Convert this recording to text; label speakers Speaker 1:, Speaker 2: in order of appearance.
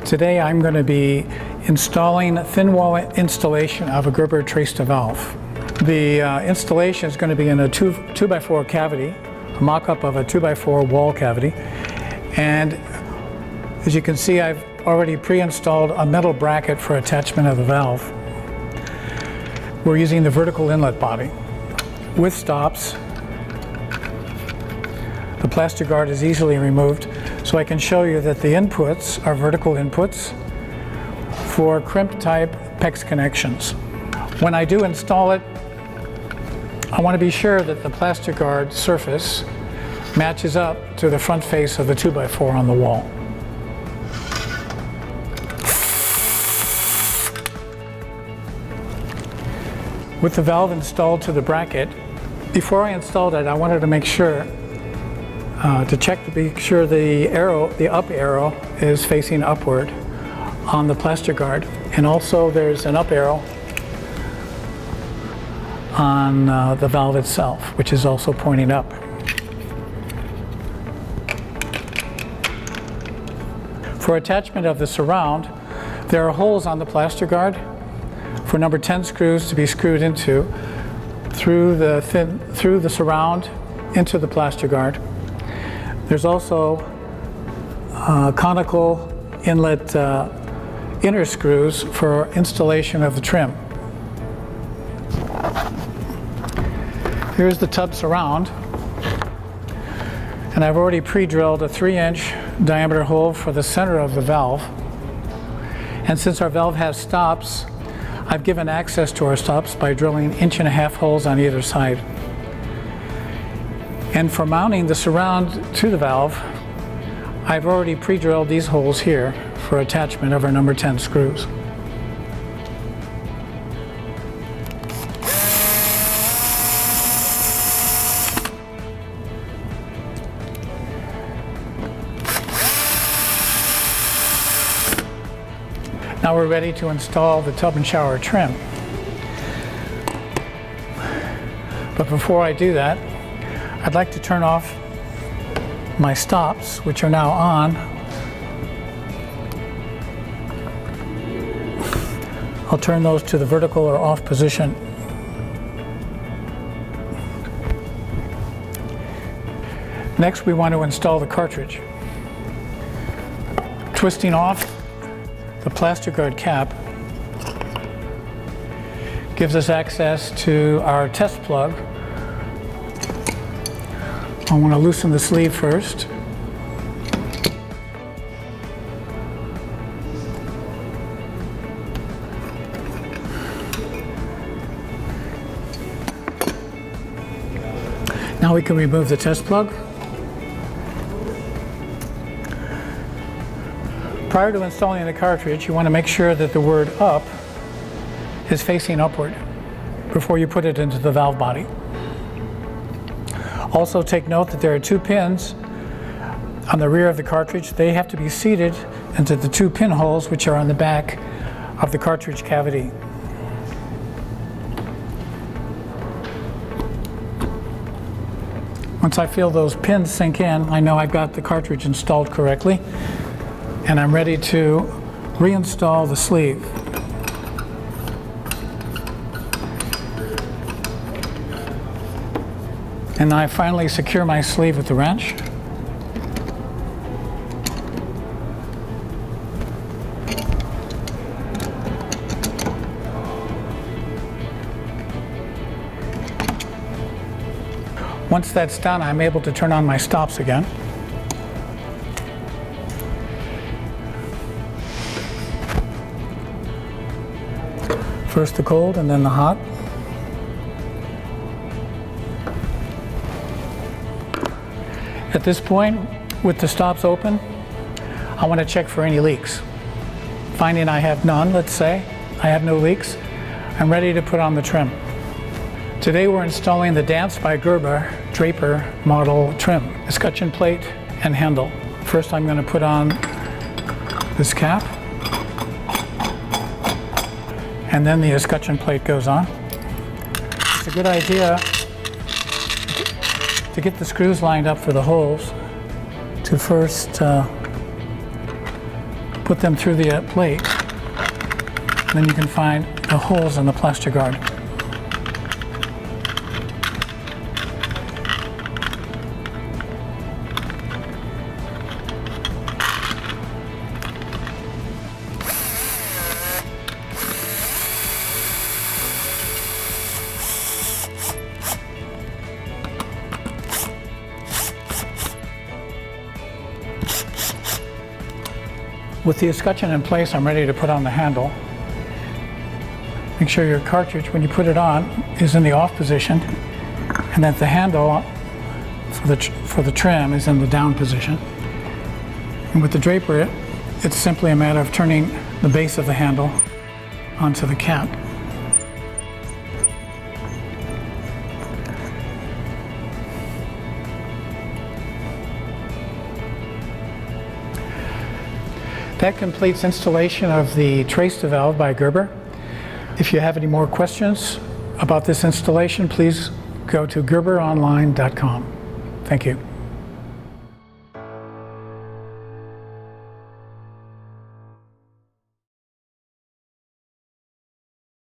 Speaker 1: Today I'm going to be installing a thin wall installation of a Gerber Treysta valve. The installation is going to be in a 2x4 cavity, a mock-up of a 2x4 wall cavity. And as you can see, I've already pre-installed a metal bracket for attachment of the valve. We're using the vertical inlet body with stops. The plastic guard is easily removed, so I can show you that the inputs are vertical inputs for crimp type PEX connections. When I do install it, I want to be sure that the plastic guard surface matches up to the front face of the 2x4 on the wall. With the valve installed to the bracket, before I installed it, I wanted to make sure to be sure the up arrow is facing upward on the plastic guard, and also there's an up arrow on the valve itself, which is also pointing up. For attachment of the surround, there are holes on the plastic guard for number 10 screws to be screwed into through the surround into the plastic guard. There's also conical inlet inner screws for installation of the trim. Here's the tub surround, and I've already pre-drilled a 3-inch diameter hole for the center of the valve. And since our valve has stops, I've given access to our stops by drilling 1.5-inch holes on either side. And for mounting the surround to the valve, I've already pre-drilled these holes here for attachment of our number 10 screws. Now we're ready to install the tub and shower trim. But before I do that, I'd like to turn off my stops, which are now on. I'll turn those to the vertical or off position. Next, we want to install the cartridge. Twisting off the plastic guard cap gives us access to our test plug. I want to loosen the sleeve first. Now we can remove the test plug. Prior to installing the cartridge, you want to make sure that the word up is facing upward before you put it into the valve body. Also take note that there are 2 pins on the rear of the cartridge. They have to be seated into the 2 pinholes which are on the back of the cartridge cavity. Once I feel those pins sink in, I know I've got the cartridge installed correctly, and I'm ready to reinstall the sleeve. And I finally secure my sleeve with the wrench. Once that's done, I'm able to turn on my stops again. First the cold and then the hot. At this point, with the stops open, I want to check for any leaks. Finding I have none, let's say, I have no leaks, I'm ready to put on the trim. Today we're installing the Dance by Gerber Draper model trim, escutcheon plate and handle. First I'm going to put on this cap, and then the escutcheon plate goes on. It's a good idea to get the screws lined up for the holes to first put them through the plate. Then you can find the holes in the plastic guard. With the escutcheon in place, I'm ready to put on the handle. Make sure your cartridge, when you put it on, is in the off position, and that the handle for the trim is in the down position. And with the draper, it's simply a matter of turning the base of the handle onto the cap. That completes installation of the Treysta valve by Gerber. If you have any more questions about this installation, please go to gerberonline.com. Thank you.